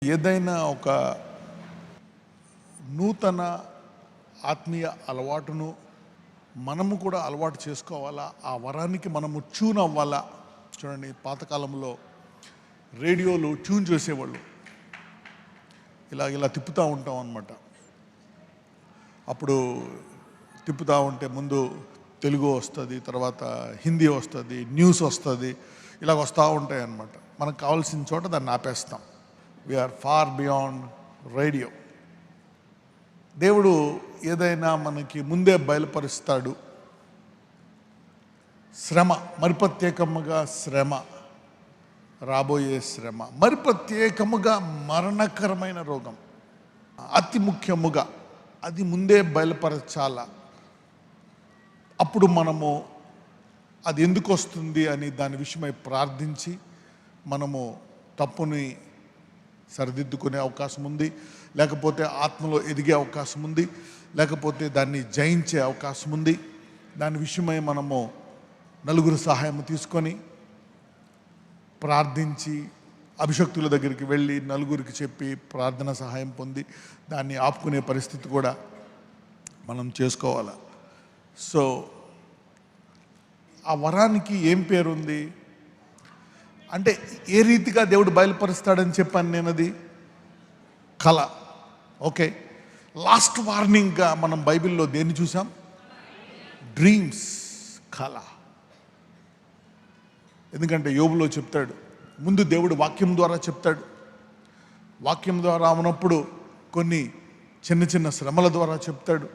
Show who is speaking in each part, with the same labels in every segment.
Speaker 1: ఏదైనా ఒక నూతన ఆత్మీయ అలవాటును మనము కూడా అలవాటు చేసుకోవాలా, ఆ వరానికి మనము ట్యూన్ అవ్వాలా. చూడండి, పాతకాలంలో రేడియోలు ట్యూన్ చేసేవాళ్ళు, ఇలా ఇలా తిప్పుతూ ఉంటాం అన్నమాట. అప్పుడు తిప్పుతూ ఉంటే ముందు తెలుగు వస్తుంది, తర్వాత హిందీ వస్తుంది, న్యూస్ వస్తుంది, ఇలా వస్తూ ఉంటాయి అన్నమాట. మనకు కావాల్సిన చోట దాన్ని ఆపేస్తాం. We're far beyond radio. దేవుడు ఏదైనా మనకి ముందే బయలుపరుస్తాడు. శ్రమ, మరి ప్రత్యేకముగా శ్రమ, రాబోయే శ్రమ, మరి ప్రత్యేకముగా మరణకరమైన రోగం, అతి ముఖ్యముగా అది ముందే బయలుపరచాల. అప్పుడు మనము అది ఎందుకు వస్తుంది అని దాని విషయమై ప్రార్థించి మనము తప్పుని సరిదిద్దుకునే అవకాశం ఉంది, లేకపోతే ఆత్మలో ఎదిగే అవకాశం ఉంది, లేకపోతే దాన్ని జయించే అవకాశం ఉంది. దాని విషయమై మనము నలుగురు సహాయం తీసుకొని ప్రార్థించి అభిషక్తుల దగ్గరికి వెళ్ళి నలుగురికి చెప్పి ప్రార్థన సహాయం పొంది దాన్ని ఆపుకునే పరిస్థితి కూడా మనం చేసుకోవాలి. సో ఆ వరానికి ఏం పేరుంది అంటే, ఏ రీతిగా దేవుడు బయలుపరుస్తాడని చెప్పాను నేను, అది కళ. ఓకే, లాస్ట్ వార్నింగ్గా మనం బైబిల్లో దేన్ని చూసాం? డ్రీమ్స్, కళ. ఎందుకంటే యోబులో చెప్తాడు, ముందు దేవుడు వాక్యం ద్వారా చెప్తాడు. వాక్యం ద్వారా ఉన్నప్పుడు కొన్ని చిన్న చిన్న శ్రమల ద్వారా చెప్తాడు.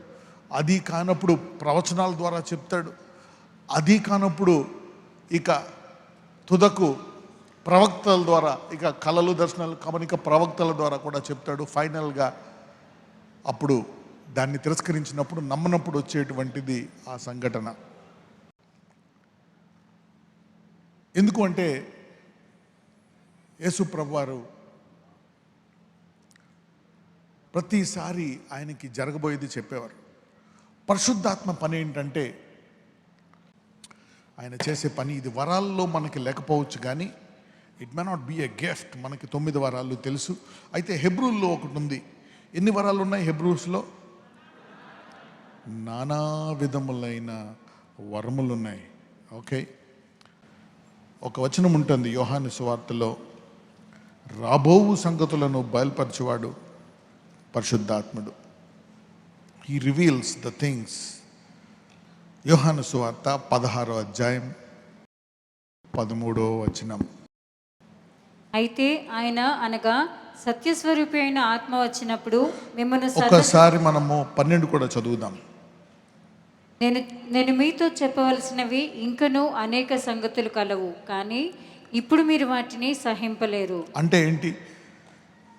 Speaker 1: అది కానప్పుడు ప్రవచనాల ద్వారా చెప్తాడు. అది కానప్పుడు ఇక తుదకు ప్రవక్తల ద్వారా, ఇక కళలు దర్శనాలు కమనిక ప్రవక్తల ద్వారా కూడా చెప్తాడు. ఫైనల్గా అప్పుడు దాన్ని తిరస్కరించినప్పుడు, నమ్మనప్పుడు వచ్చేటువంటిది ఆ సంఘటన. ఎందుకు అంటే యేసు ప్రభువారు ప్రతిసారి ఆయనకి జరగబోయేది చెప్పేవారు. పరిశుద్ధాత్మ పని ఏంటంటే, ఆయన చేసే పని ఇది వరాల్లో మనకి లేకపోవచ్చు, కానీ it may not be a gift. మనకి 9 వరాలు తెలుసు. అయితే హెబ్రూల్లో ఒకటి ఉంది. ఎన్ని వరాలు ఉన్నాయి హెబ్రూస్లో? నానా విధములైన వరములు ఉన్నాయి. ఓకే, ఒక వచనం ఉంటుంది యోహాను సువార్తలో, రాబోవు సంగతులను బయలుపరచువాడు పరిశుద్ధాత్ముడు. He reveals the things. యోహాను సువార్త 16వ అధ్యాయం 13వ వచనం.
Speaker 2: అయితే ఆయన అనగా సత్యస్వరూపి అయిన ఆత్మ వచ్చినప్పుడు మిమ్మల్ని
Speaker 1: ఒక్కసారి మనము 12 కూడా చదువుదాం.
Speaker 2: నేను మీతో చెప్పవలసినవి ఇంకనూ అనేక సంగతులు కలవు, కానీ ఇప్పుడు మీరు వాటిని సహింపలేరు.
Speaker 1: అంటే ఏంటి?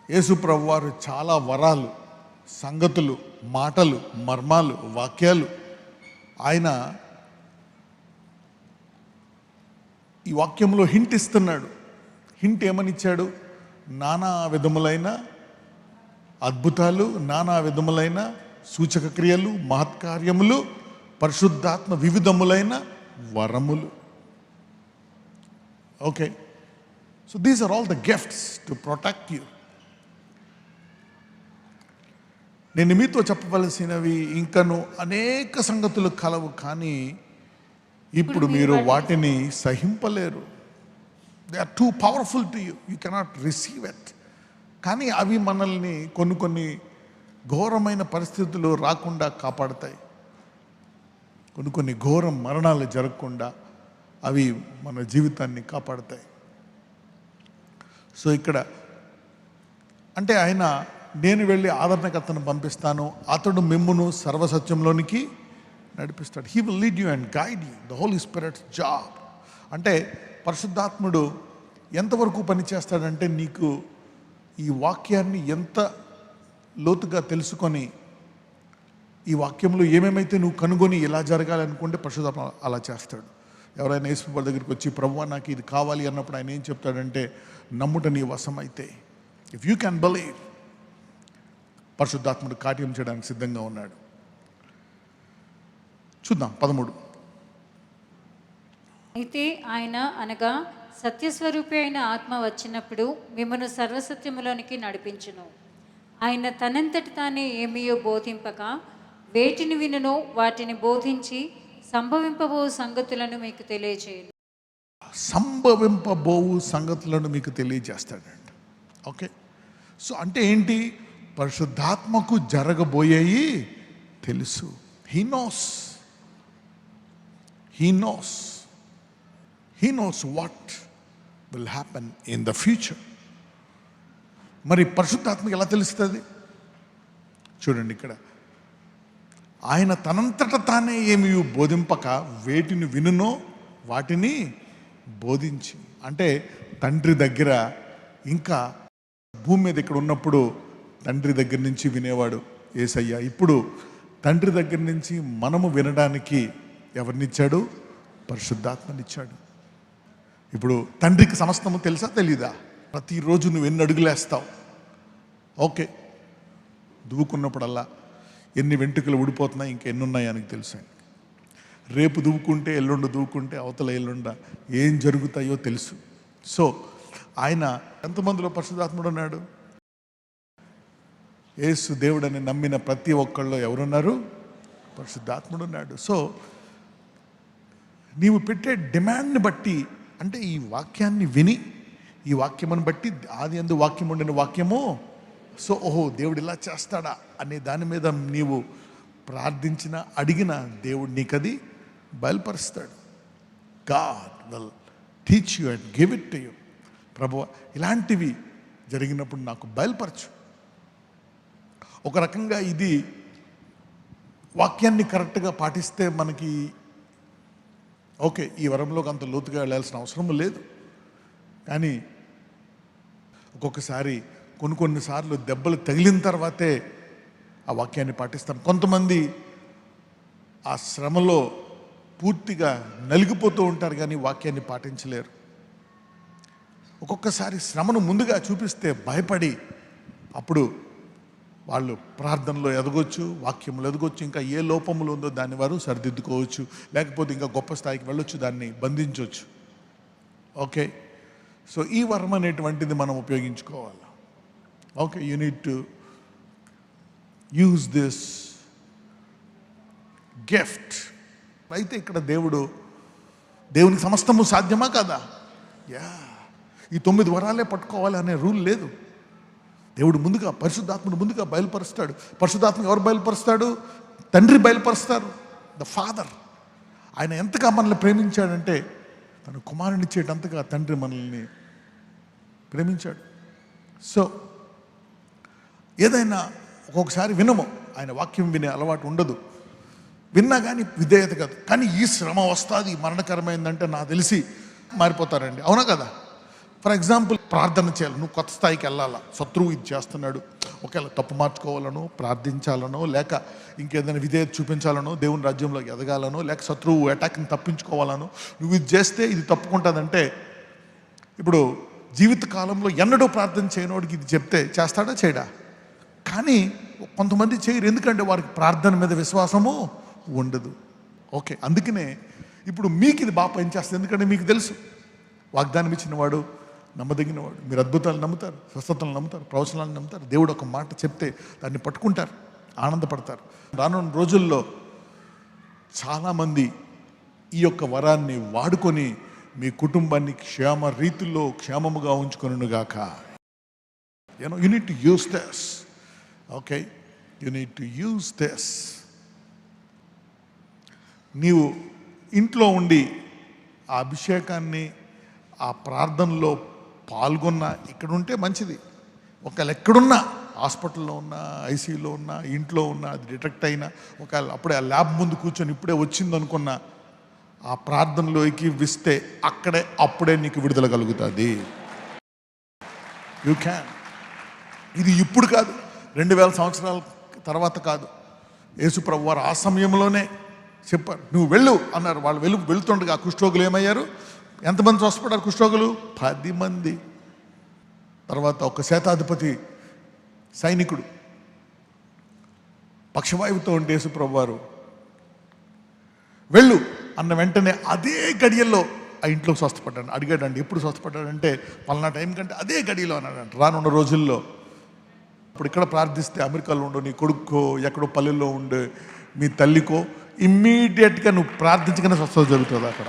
Speaker 1: యేసు ప్రభువారు చాలా వరాలు, సంగతులు, మాటలు, మర్మాలు, వాక్యాలు ఆయన ఈ వాక్యంలో హింట్ ఇస్తున్నాడు. హింట్ ఏమని ఇచ్చాడు? నానా విధములైన అద్భుతాలు, నానా విధములైన సూచక క్రియలు, మహత్కార్యములు, పరిశుద్ధాత్మ వివిధములైన వరములు. Okay, so these are all the gifts to protect you. నేను మీతో చెప్పవలసినవి ఇంకను అనేక సంగతులు కలవు, కానీ ఇప్పుడు మీరు వాటిని సహింపలేరు. They are too powerful to you, you cannot receive it. కానీ అవి మనల్ని కొన్ని ఘోరమైన పరిస్థితులు రాకుండా కాపాడతాయి. కొన్ని ఘోర మరణాలు జరగకుండా అవి మన జీవితాన్ని కాపాడతాయి. సో ఇక్కడ అంటే ఆయన, నేను వెళ్ళి ఆదరణకర్తను పంపిస్తాను, అతడు మిమ్మును సర్వసత్యంలోనికి నడిపిస్తాడు. He will lead you and guide you. The holy spirit's job అంటే, పరిశుద్ధాత్ముడు ఎంతవరకు పనిచేస్తాడంటే, నీకు ఈ వాక్యాన్ని ఎంత లోతుగా తెలుసుకొని, ఈ వాక్యంలో ఏమేమైతే నువ్వు కనుగొని ఇలా జరగాలనుకుంటే పరిశుద్ధాత్మ అలా చేస్తాడు. ఎవరైనా యేసు ప్రభు దగ్గరికి వచ్చి, ప్రభువా నాకు ఇది కావాలి అన్నప్పుడు ఆయన ఏం చెప్తాడంటే, నమ్ముట నీ వశమైతే, ఇఫ్ యూ క్యాన్ బిలీవ్, పరిశుద్ధాత్ముడు కార్యం చేయడానికి సిద్ధంగా ఉన్నాడు. చూద్దాం 13.
Speaker 2: అయితే ఆయన అనగా సత్యస్వరూపి అయిన ఆత్మ వచ్చినప్పుడు మిమ్మను సర్వసత్యములోనికి నడిపించును. ఆయన తనంతటి తానే ఏమీయో బోధింపక వేటిని వినునో వాటిని బోధించి సంభవింపబో సంగతులను మీకు తెలియజేయును.
Speaker 1: సంభవింపబోవు సంగతులను మీకు తెలియజేస్తాడంట. ఓకే, సో అంటే ఏంటి? పరిశుద్ధాత్మకు జరగబోయేవి తెలుసు. He knows what will happen in the future. మరి పరిశుద్ధాత్మకు ఎలా తెలుస్తుంది? చూడండి ఇక్కడ, ఆయన తనంతట తానే ఏమి బోధింపక వేటిని వినునో వాటిని బోధించి. అంటే తండ్రి దగ్గర, ఇంకా భూమి మీద ఇక్కడ ఉన్నప్పుడు తండ్రి దగ్గర నుంచి వినేవాడు యేసయ్య. ఇప్పుడు తండ్రి దగ్గర నుంచి మనము వినడానికి ఎవరినిచ్చాడు? పరిశుద్ధాత్మనిచ్చాడు. ఇప్పుడు తండ్రికి సమస్తము తెలుసా తెలీదా? ప్రతిరోజు నువ్వు ఎన్ని అడుగులేస్తావు? ఓకే, దువ్వుకున్నప్పుడల్లా ఎన్ని వెంట్రుకలు ఊడిపోతున్నాయి, ఇంకా ఎన్ని ఉన్నాయో ఆయనకు తెలుసు. రేపు దువ్వుకుంటే ఎల్లుండి దువ్వుకుంటే అవతల ఎల్లుండ ఏం జరుగుతాయో తెలుసు. సో ఆయన ఎంతమందిలో పరిశుద్ధాత్ముడు ఉన్నాడు? యేసు దేవుడని నమ్మిన ప్రతి ఒక్కళ్ళు ఎవరున్నారు? పరిశుద్ధాత్ముడు ఉన్నాడు. సో నీవు పెట్టే డిమాండ్ని బట్టి, అంటే ఈ వాక్యాన్ని విని, ఈ వాక్యమును బట్టి, ఆది యందు వాక్యం ఉండిన వాక్యము, సో ఓహో దేవుడు ఇలా చేస్తాడా అనే దాని మీద నీవు ప్రార్థించిన, అడిగిన, దేవుడు నీకది బయలుపరుస్తాడు. God will teach you and give it to you. ప్రభువా, ఇలాంటివి జరిగినప్పుడు నాకు బయలుపరచు. ఒక రకంగా ఇది వాక్యాన్ని కరెక్ట్గా పాటిస్తే మనకి ఓకే, ఈ వరంలోకి అంత లోతుగా వెళ్ళాల్సిన అవసరం లేదు. కానీ ఒక్కొక్కసారి కొన్నిసార్లు దెబ్బలు తగిలిన తర్వాతే ఆ వాక్యాన్ని పాటిస్తాం. కొంతమంది ఆ శ్రమలో పూర్తిగా నలిగిపోతూ ఉంటారు కానీ వాక్యాన్ని పాటించలేరు. ఒక్కొక్కసారి శ్రమను ముందుగా చూపిస్తే భయపడి అప్పుడు వాళ్ళు ప్రార్థనలో ఎదగొచ్చు, వాక్యంలో ఎదగొచ్చు, ఇంకా ఏ లోపములు ఉందో దాన్ని వారు సరిదిద్దుకోవచ్చు, లేకపోతే ఇంకా గొప్ప స్థాయికి వెళ్ళొచ్చు, దాన్ని బంధించవచ్చు. ఓకే, సో ఈ వరం అనేటువంటిది మనం ఉపయోగించుకోవాలి. Okay, you need to use this gift. అయితే ఇక్కడ దేవునికి సమస్తము సాధ్యమా కదా? ఈ 9 వరాలే పట్టుకోవాలి అనే రూల్ లేదు. దేవుడు ముందుగా పరిశుద్ధాత్మను ముందుగా బయలుపరుస్తాడు. పరిశుద్ధాత్మ ఎవరు బయలుపరుస్తాడు? తండ్రి బయలుపరుస్తారు, ద ఫాదర్. ఆయన ఎంతగా మనల్ని ప్రేమించాడంటే తన కుమారుని ఇచ్చేటంతగా తండ్రి మనల్ని ప్రేమించాడు. సో ఏదైనా ఒక్కొక్కసారి వినము, ఆయన వాక్యం వినే అలవాటు ఉండదు, విన్నా కానీ విధేయత కాదు. కానీ ఈ శ్రమ వస్తుంది, మరణకరమైందంటే నాకు తెలిసి మారిపోతారండి. అవునా కదా? ఫర్ ఎగ్జాంపుల్, ప్రార్థన చేయాలి, నువ్వు కొత్త స్థాయికి వెళ్ళాలా, శత్రువు ఇది చేస్తున్నాడు, ఒకవేళ తప్పు మార్చుకోవాలనో, ప్రార్థించాలనో, లేక ఇంకేదైనా విధేయత చూపించాలనో, దేవుని రాజ్యంలో ఎదగాలనో, లేక శత్రువు అటాక్ని తప్పించుకోవాలనో, నువ్వు ఇది చేస్తే ఇది తప్పుకుంటుందంటే, ఇప్పుడు జీవితకాలంలో ఎన్నడూ ప్రార్థన చేయనోడికి ఇది చెప్తే చేస్తాడా చేయడా? కానీ కొంతమంది చేయరు, ఎందుకంటే వారికి ప్రార్థన మీద విశ్వాసము ఉండదు. ఓకే, అందుకనే ఇప్పుడు మీకు ఇది బాగా పనిచేస్తుంది, ఎందుకంటే మీకు తెలుసు వాగ్దానం ఇచ్చిన వాడు నమ్మదగినవాడు. మీరు అద్భుతాలు నమ్ముతారు, స్వస్థతలు నమ్ముతారు, ప్రవచనాలను నమ్ముతారు. దేవుడు ఒక మాట చెప్తే దాన్ని పట్టుకుంటారు, ఆనందపడతారు. రానున్న రోజుల్లో చాలామంది ఈ యొక్క వరాన్ని వాడుకొని మీ కుటుంబాన్ని క్షేమ రీతిలో క్షేమముగా ఉంచుకొనుగాక. You need to use this. Okay, you need to use this. నీవు ఇంట్లో ఉండి ఆ అభిషేకాన్ని, ఆ ప్రార్థనలో పాల్గొన్న ఇక్కడ ఉంటే మంచిది. ఒకవేళ ఎక్కడున్నా, హాస్పిటల్లో ఉన్నా, ఐసీయూలో ఉన్నా, ఇంట్లో ఉన్నా, అది డిటెక్ట్ అయినా, ఒకవేళ అప్పుడే ఆ ల్యాబ్ ముందు కూర్చొని ఇప్పుడే వచ్చిందనుకున్నా, ఆ ప్రార్థనలోకి విస్తే అప్పుడే నీకు విడుదల కలుగుతుంది. You can. ఇది ఇప్పుడు కాదు, 2000 సంవత్సరాల తర్వాత కాదు. యేసుప్రభు వారు ఆ సమయంలోనే చెప్పారు, నువ్వు వెళ్ళు అన్నారు. వాళ్ళు వెళుతుండగా కుష్ఠరోగులు ఏమయ్యారు? ఎంతమంది స్వస్థపడ్డారు కుష్ఠరోగులు? 10 మంది. తర్వాత ఒక శతాధిపతి సైనికుడు పక్షవాయువుతో ఉండే యేసుప్రభు వారు వెళ్ళు అన్న వెంటనే అదే గడియల్లో ఆ ఇంట్లో స్వస్థపడ్డాడు. అడిగాడండి ఎప్పుడు స్వస్థపడ్డాడంటే పలానా టైం కంటే అదే గడిలో అన్నాడంట. రానున్న రోజుల్లో ఇప్పుడు ఇక్కడ ప్రార్థిస్తే అమెరికాలో ఉండు నీ కొడుక్కో ఎక్కడో పల్లెల్లో ఉండే మీ తల్లికో ఇమ్మీడియట్గా నువ్వు ప్రార్థించగానే స్వస్థత జరుగుతుంది అక్కడ.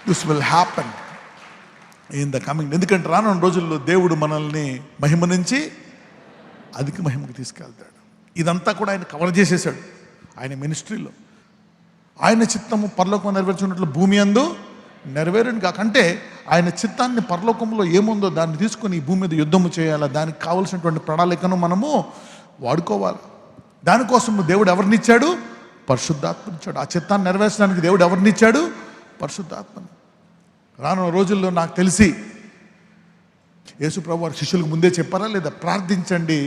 Speaker 1: This will happen in the coming. ఎందుకంటే రానున్న రోజుల్లో దేవుడు మనల్ని మహిమ నుంచి అధిక మహిమకి తీసుకెళ్తాడు. ఇదంతా కూడా ఆయన కవర్ చేసేసాడు ఆయన మినిస్ట్రీలో. ఆయన చిత్తము పరలోకం నెరవేర్చున్నట్లు భూమి అందు నెరవేరుని కాకంటే ఆయన చిత్తాన్ని పరలోకంలో ఏముందో దాన్ని తీసుకొని ఈ భూమి మీద యుద్ధము చేయాలా, దానికి కావలసినటువంటి ప్రణాళికను మనము వాడుకోవాలి. దానికోసం దేవుడు ఎవరినిచ్చాడు? పరిశుద్ధాత్మనిచ్చాడు. ఆ చిత్తాన్ని నెరవేర్చడానికి దేవుడు ఎవరినిచ్చాడు? పరిశుద్ధాత్మని. రానున్న రోజుల్లో నాకు తెలిసి యేసుప్రభు వారి శిష్యులకు ముందే చెప్పారా లేదా? ప్రార్థించండి,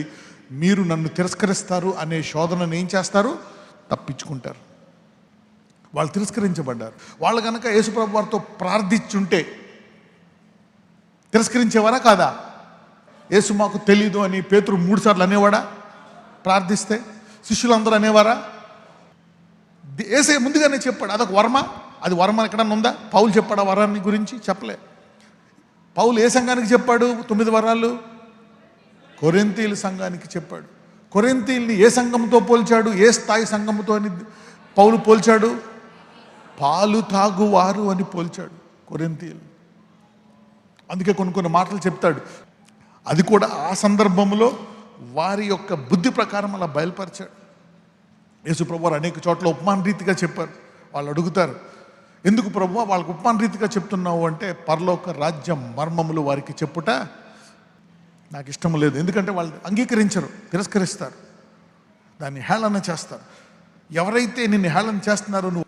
Speaker 1: మీరు నన్ను తిరస్కరిస్తారు అనే శోధనను ఏం చేస్తారు? తప్పించుకుంటారు. వాళ్ళు తిరస్కరించబడ్డారు. వాళ్ళు కనుక యేసుప్రభు వారితో ప్రార్థించుంటే తిరస్కరించేవారా కాదా? యేసు మాకు తెలీదు అని పేతురు 3 సార్లు అనేవాడా? ప్రార్థిస్తే శిష్యులందరూ అనేవారా? యేసయ్య ముందుగానే చెప్పాడు. అదొక వర్మ. అది వర్మ ఎక్కడన్నా ఉందా? పౌలు చెప్పాడు ఆ వరాన్ని గురించి? చెప్పలే. పౌలు ఏ సంఘానికి చెప్పాడు 9 వరాలు? కొరింథీయుల సంఘానికి చెప్పాడు. కొరింథీయుల్ని ఏ సంఘంతో పోల్చాడు? ఏ స్థాయి సంఘంతో అని పౌలు పోల్చాడు? పాలు తాగువారు అని పోల్చాడు కొరింథీయులు. అందుకే కొన్ని మాటలు చెప్తాడు. అది కూడా ఆ సందర్భంలో వారి యొక్క బుద్ధి ప్రకారం అలా బయలుపరిచాడు. యేసు ప్రభువారు అనేక చోట్ల ఉపమాన రీతిగా చెప్పారు. వాళ్ళు అడుగుతారు, ఎందుకు ప్రభువా వాళ్ళకు ఉపమాన రీతిగా చెప్తున్నావు అంటే, పరలోక రాజ్యం మర్మములు వారికి చెప్పుట నాకు ఇష్టం లేదు. ఎందుకంటే వాళ్ళు అంగీకరించరు, తిరస్కరిస్తారు, దాన్ని హేళన చేస్తారు. ఎవరైతే నిన్ను హేళన చేస్తున్నారో నువ్వు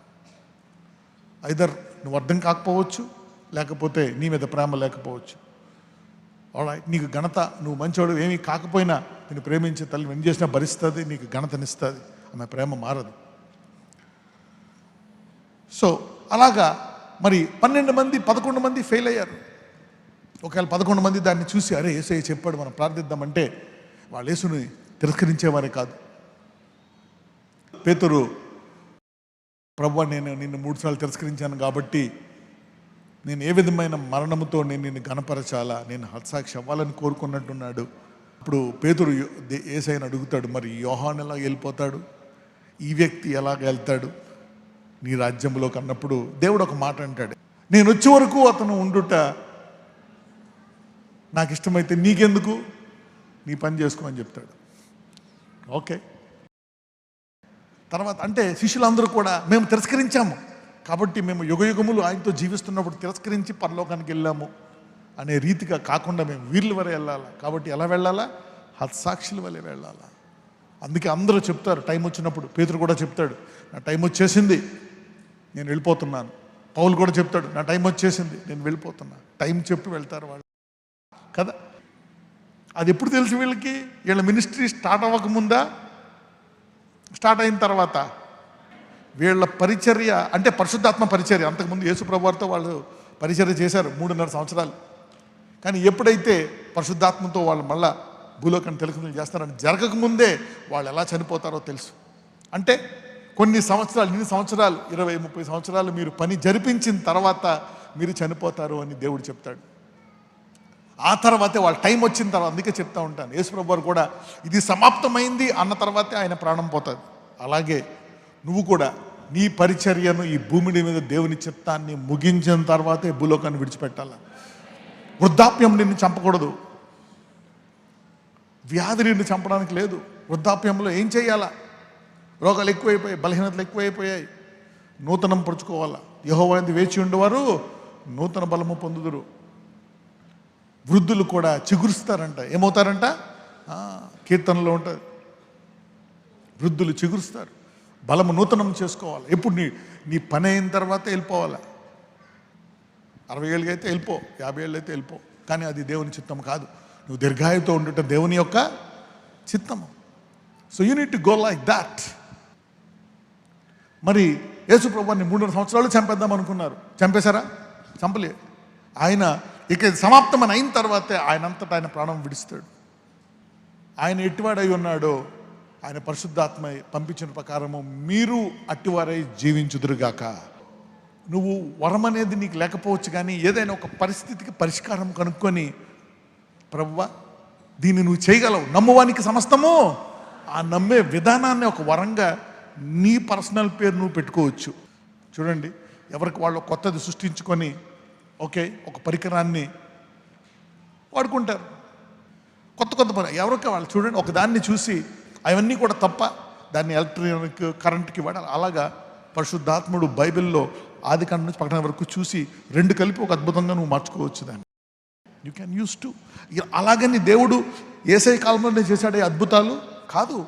Speaker 1: ఐదర్ నువ్వు అర్థం కాకపోవచ్చు, లేకపోతే నీ మీద ప్రేమ లేకపోవచ్చు. ఆల్రైట్, నీకు ఘనత, నువ్వు మంచోడు ఏమీ కాకపోయినా నేను ప్రేమించే తల్లి ఏం చేసినా భరిస్తుంది, నీకు ఘనతనిస్తుంది, ఆమె ప్రేమ మారదు. సో అలాగా మరి 12 మంది 11 మంది ఫెయిల్ అయ్యారు. ఒకవేళ 11 మంది దాన్ని చూసి అరే యేసయ్య చెప్పాడు మనం ప్రార్థిద్దామంటే వాళ్ళు యేసుని తిరస్కరించేవారే కాదు. పేతురు, ప్రభువా నేను నిన్ను 3 సార్లు తిరస్కరించాను కాబట్టి నేను ఏ విధమైన మరణముతో నేను నిన్ను గణపరచాలా, నేను హత్సాక్షి అవ్వాలని కోరుకున్నట్టున్నాడు. ఇప్పుడు పేతురు యేసయ్యని అడుగుతాడు, మరి యోహాను ఎలా వెళ్ళిపోతాడు, ఈ వ్యక్తి ఎలాగ వెళ్తాడు నీ రాజ్యంలోకి అన్నప్పుడు దేవుడు ఒక మాట అంటాడు, నేను వచ్చే వరకు అతను ఉండుట నాకు ఇష్టమైతే నీకెందుకు, నీ పని చేసుకో అని చెప్తాడు. ఓకే. తర్వాత అంటే శిష్యులందరూ కూడా మేము తిరస్కరించాము కాబట్టి మేము యుగయుగములు ఆయనతో జీవిస్తున్నప్పుడు తిరస్కరించి పరలోకానికి వెళ్ళాము అనే రీతిగా కాకుండా మేము వీళ్ళ వరే వెళ్ళాలా. కాబట్టి ఎలా వెళ్ళాలా? హత్సాక్షుల వలె వెళ్ళాలా. అందుకే అందరూ చెప్తారు టైం వచ్చినప్పుడు. పేతురు కూడా చెప్తాడు, నా టైం వచ్చేసింది నేను వెళ్ళిపోతున్నాను. పౌలు కూడా చెప్తాడు, నా టైం వచ్చేసింది నేను వెళ్ళిపోతున్నా. టైం చెప్పి వెళ్తారు వాళ్ళు కదా. అది ఎప్పుడు తెలుసు వీళ్ళకి? వీళ్ళ మినిస్ట్రీ స్టార్ట్ అవ్వకముందా, స్టార్ట్ అయిన తర్వాత? వీళ్ళ పరిచర్య అంటే పరిశుద్ధాత్మ పరిచర్య. అంతకుముందు యేసు ప్రభు వారితో వాళ్ళు పరిచర్య చేశారు 3.5 సంవత్సరాలు. కానీ ఎప్పుడైతే పరిశుద్ధాత్మతో వాళ్ళు మళ్ళా భూలోకాన్ని తెలుగుదల చేస్తారని జరగకముందే వాళ్ళు ఎలా చనిపోతారో తెలుసు. అంటే కొన్ని సంవత్సరాలు, ఇన్ని సంవత్సరాలు 20-30 సంవత్సరాలు మీరు పని జరిపించిన తర్వాత మీరు చనిపోతారు అని దేవుడు చెప్తాడు. ఆ తర్వాతే వాళ్ళ టైం వచ్చిన తర్వాత, అందుకే చెప్తా ఉంటాను యేసు ప్రభు వారు కూడా ఇది సమాప్తమైంది అన్న తర్వాతే ఆయన ప్రాణం పోతుంది. అలాగే నువ్వు కూడా నీ పరిచర్యను ఈ భూమి మీద దేవుని చిత్తాన్ని ముగించిన తర్వాతే భూలోకాన్ని విడిచిపెట్టాల. వృద్ధాప్యం నిన్ను చంపకూడదు, వ్యాధి నిన్ను చంపడానికి లేదు. వృద్ధాప్యంలో ఏం చేయాలా? రోగాలు ఎక్కువైపోయాయి, బలహీనతలు ఎక్కువైపోయాయి, నూతనం పరుచుకోవాలా. యెహోవా యందు వేచి ఉండేవారు నూతన బలము పొందుదురు. వృద్ధులు కూడా చిగురుస్తారంట. ఏమవుతారంట? కీర్తనలో ఉంటుంది, వృద్ధులు చిగురుస్తారు, బలము నూతనం చేసుకోవాలి. ఎప్పుడు నీ పని అయిన తర్వాత వెళ్ళిపోవాలా. 60 ఏళ్ళకి అయితే వెళ్ళిపో, 50 ఏళ్ళు అయితే వెళ్ళిపో, కానీ అది దేవుని చిత్తం కాదు. నువ్వు దీర్ఘాయుతో ఉండటం దేవుని యొక్క చిత్తము. So you need to go like that. మరి యేసు ప్రభువుని 3.5 సంవత్సరాలు చంపేద్దాం అనుకున్నారు. చంపేశారా? చంపలే. ఆయన ఇక సమాప్తమని అయిన తర్వాతే ఆయనంతటా ఆయన ప్రాణం విడిస్తాడు. ఆయన ఎట్టివాడై ఉన్నాడో ఆయన పరిశుద్ధాత్మ పంపించిన ప్రకారము మీరు అట్టివారై జీవించుదురుగాక. నువ్వు వరం అనేది నీకు లేకపోవచ్చు, కానీ ఏదైనా ఒక పరిస్థితికి పరిష్కారం కనుక్కొని ప్రభువా దీన్ని నువ్వు చేయగలవు, నమ్మువానికి సమస్తము, ఆ నమ్మే విధానాన్ని ఒక వరంగా నీ పర్సనల్ పేరు నువ్వు పెట్టుకోవచ్చు. చూడండి, ఎవరికి వాళ్ళు కొత్తది సృష్టించుకొని ఒక పరికరాన్ని వాడుకుంటారు. కొత్త పని ఎవరికి వాళ్ళు చూడండి, ఒకదాన్ని చూసి అవన్నీ కూడా తప్ప, దాన్ని ఎలక్ట్రిక్ కరెంట్కి వాడాలి. అలాగా పరిశుద్ధాత్ముడు బైబిల్లో ఆదికాండం నుంచి ప్రకటన వరకు చూసి రెండు కలిపి ఒక అద్భుతంగా నువ్వు మార్చుకోవచ్చు దాన్ని. You can use to. అలాగని దేవుడు యేసయ్య కాలంలోనే చేశాడే అద్భుతాలు కాదు,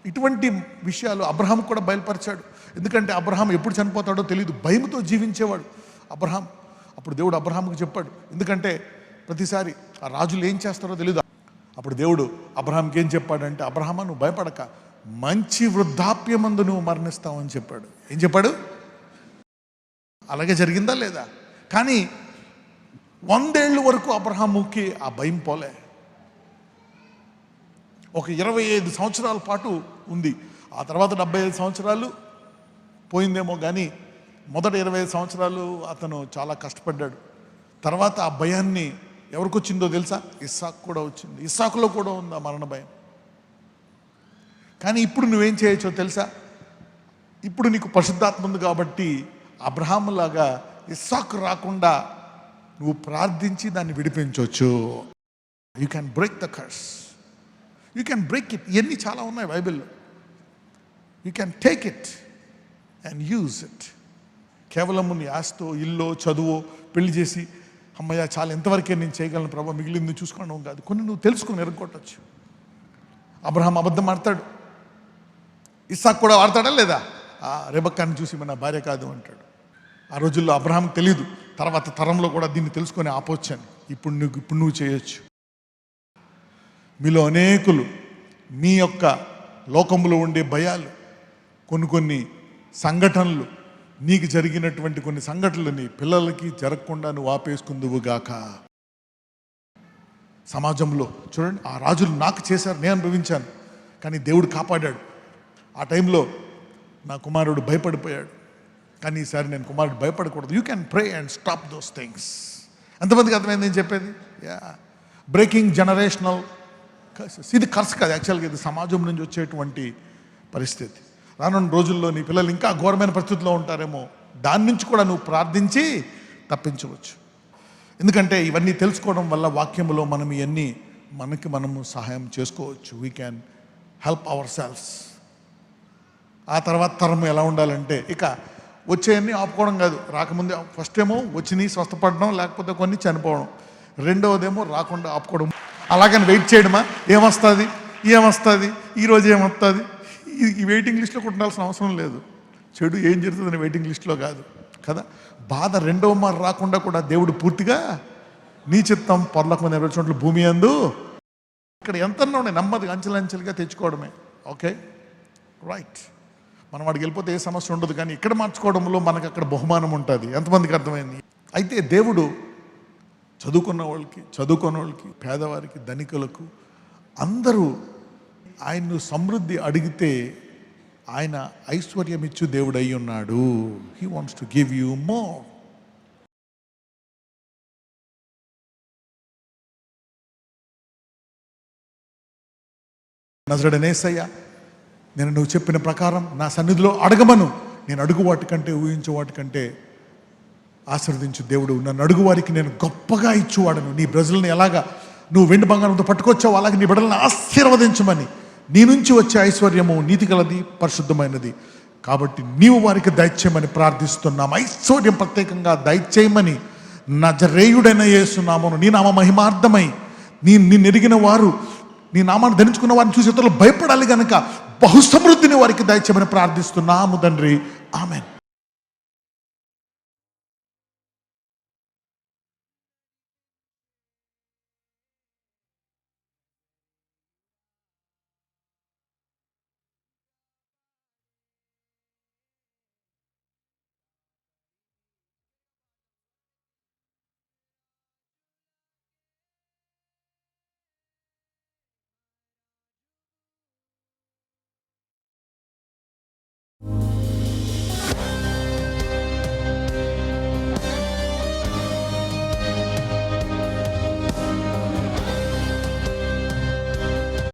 Speaker 1: ఇటువంటి విషయాలు అబ్రహాం కూడా బయలుపరిచాడు. ఎందుకంటే అబ్రహాం ఎప్పుడు చనిపోతాడో తెలియదు, భయంతో జీవించేవాడు అబ్రహాం. అప్పుడు దేవుడు అబ్రహాంకి చెప్పాడు, ఎందుకంటే ప్రతిసారి ఆ రాజులు ఏం చేస్తారో తెలియదు. అప్పుడు దేవుడు అబ్రహాంకి ఏం చెప్పాడంటే, అబ్రహామా నువ్వు భయపడక, మంచి వృద్ధాప్యమందు నువ్వు మరణిస్తావు అని చెప్పాడు. ఏం చెప్పాడు? అలాగే జరిగిందా లేదా? కానీ 100 ఏళ్ళ వరకు అబ్రహాముకి ఆ భయం పోలే. ఒక 25 సంవత్సరాల పాటు ఉంది. ఆ తర్వాత 75 సంవత్సరాలు పోయిందేమో, కానీ మొదట 25 సంవత్సరాలు అతను చాలా కష్టపడ్డాడు. తర్వాత ఆ భయాన్ని ఎవరికి వచ్చిందో తెలుసా? ఇస్సాకు కూడా వచ్చింది. ఇస్సాకులో కూడా ఉంది ఆ మరణ భయం. కానీ ఇప్పుడు నువ్వేం చేయొచ్చో తెలుసా? ఇప్పుడు నీకు పరిశుద్ధాత్మ ఉంది కాబట్టి అబ్రహాములాగా ఇస్సాకు రాకుండా నువ్వు ప్రార్థించి దాన్ని విడిపించవచ్చు. You can break the curse, you can break it. ఇవన్నీ చాలా ఉన్నాయి బైబిల్లో. You can take it and use it. కేవలం నీ ఆస్తో, ఇల్లో, చదువు, పెళ్లి చేసి అమ్మయ్య చాలా ఎంతవరకే నేను చేయగలను ప్రభావ, మిగిలింది చూసుకోవడం కాదు. కొన్ని నువ్వు తెలుసుకొని ఎరగొట్టచ్చు. అబ్రహాం అబద్ధం ఆడతాడు, ఇస్సాకు కూడా ఆడతాడా లేదా? రెబెక్కాని చూసి మన భార్య కాదు అంటాడు. ఆ రోజుల్లో అబ్రహాంకి తెలియదు, తర్వాత తరంలో కూడా దీన్ని తెలుసుకొని ఆపొచ్చాను. ఇప్పుడు నువ్వు చేయొచ్చు. మీలో అనేకులు మీ యొక్క లోకంలో ఉండే భయాలు, కొన్ని సంఘటనలు, నీకు జరిగినటువంటి కొన్ని సంఘటనలని పిల్లలకి జరగకుండా నువ్వు ఆపేసుకుందువుగాక. సమాజంలో చూడండి, ఆ రాజులు నాకు చేశారు, నేను అనుభవించాను, కానీ దేవుడు కాపాడాడు. ఆ టైంలో నా కుమారుడు భయపడిపోయాడు, కానీ ఈసారి నేను కుమారుడు భయపడకూడదు. You can pray and stop those things. ఎంతమందికి అర్థమైంది నేను చెప్పేది? Breaking generational curses. ఇది కర్స్ కాదు, యాక్చువల్గా ఇది సమాజం నుంచి వచ్చేటువంటి పరిస్థితి. రానున్న రోజుల్లో నీ పిల్లలు ఇంకా ఘోరమైన పరిస్థితుల్లో ఉంటారేమో, దాని నుంచి కూడా నువ్వు ప్రార్థించి తప్పించవచ్చు. ఎందుకంటే ఇవన్నీ తెలుసుకోవడం వల్ల వాక్యంలో మనం ఇవన్నీ మనము సహాయం చేసుకోవచ్చు. We can help our selfs. ఆ తర్వాత తరం ఎలా ఉండాలంటే, ఇక వచ్చేయన్నీ ఆపుకోవడం కాదు. రాకముందే ఫస్ట్ ఏమో వచ్చినాయి స్వస్థపడడం, లేకపోతే కొన్ని చనిపోవడం. రెండవదేమో రాకుండా ఆపుకోవడం. అలాగని వెయిట్ చేయడమా, ఏమొస్తుంది ఈరోజు ఏమొస్తుంది, ఈ వెయిటింగ్ లిస్ట్లో కూడా ఉండాల్సిన అవసరం లేదు. చెడు ఏం జరుగుతుందని వెయిటింగ్ లిస్ట్లో కాదు కదా. బాధ రెండవ మారు రాకుండా కూడా దేవుడు పూర్తిగా నీ చిత్తం పరలోకం నెరవేర్చినట్లు భూమి యందు ఇక్కడ ఎంత ఉన్నాయి నెమ్మదిగా అంచెలంచెలుగా తెచ్చుకోవడమే. Okay, right. మనం వాడికి వెళ్ళిపోతే ఏ సమస్య ఉండదు, కానీ ఇక్కడ మార్చుకోవడంలో మనకు అక్కడ బహుమానం ఉంటుంది. ఎంతమందికి అర్థమైంది? అయితే దేవుడు చదువుకున్న వాళ్ళకి, పేదవారికి, ధనికులకు అందరూ ఆయన్ను సమృద్ధి అడిగితే ఆయన ఐశ్వర్యం ఇచ్చు దేవుడు అయి ఉన్నాడు. He wants to give you more. నజరేయుడైన యేసయ్య, నేను నువ్వు చెప్పిన ప్రకారం నా సన్నిధిలో అడగమను. నేను అడుగు వాటికంటే, ఊహించే వాటికంటే ఆశీర్వదించు దేవుడు. నన్ను అడుగు వారికి నేను గొప్పగా ఇచ్చువాడను. నీ ప్రజలను ఎలాగా నువ్వు వెండి బంగారంతో పట్టుకొచ్చావు, అలాగే నీ బిడ్డలను ఆశీర్వదించమని. నీ నుంచి వచ్చే ఐశ్వర్యము నీతి గలది, పరిశుద్ధమైనది. కాబట్టి నీవు వారికి దయచేయమని ప్రార్థిస్తున్నాం. ఐశ్వర్యం ప్రత్యేకంగా దయచేయమని నజరేయుడైన యేసు నామమున, నీ నామ మహిమార్థమై, నిన్ను ఎరిగిన వారు, నీ నామాన్ని ధరించుకున్న వారిని చూసి ఇతరులు భయపడాలి గనక బహుసమృద్ధిని వారికి దయచేయమని ప్రార్థిస్తున్నాము తండ్రి. ఆమెన్.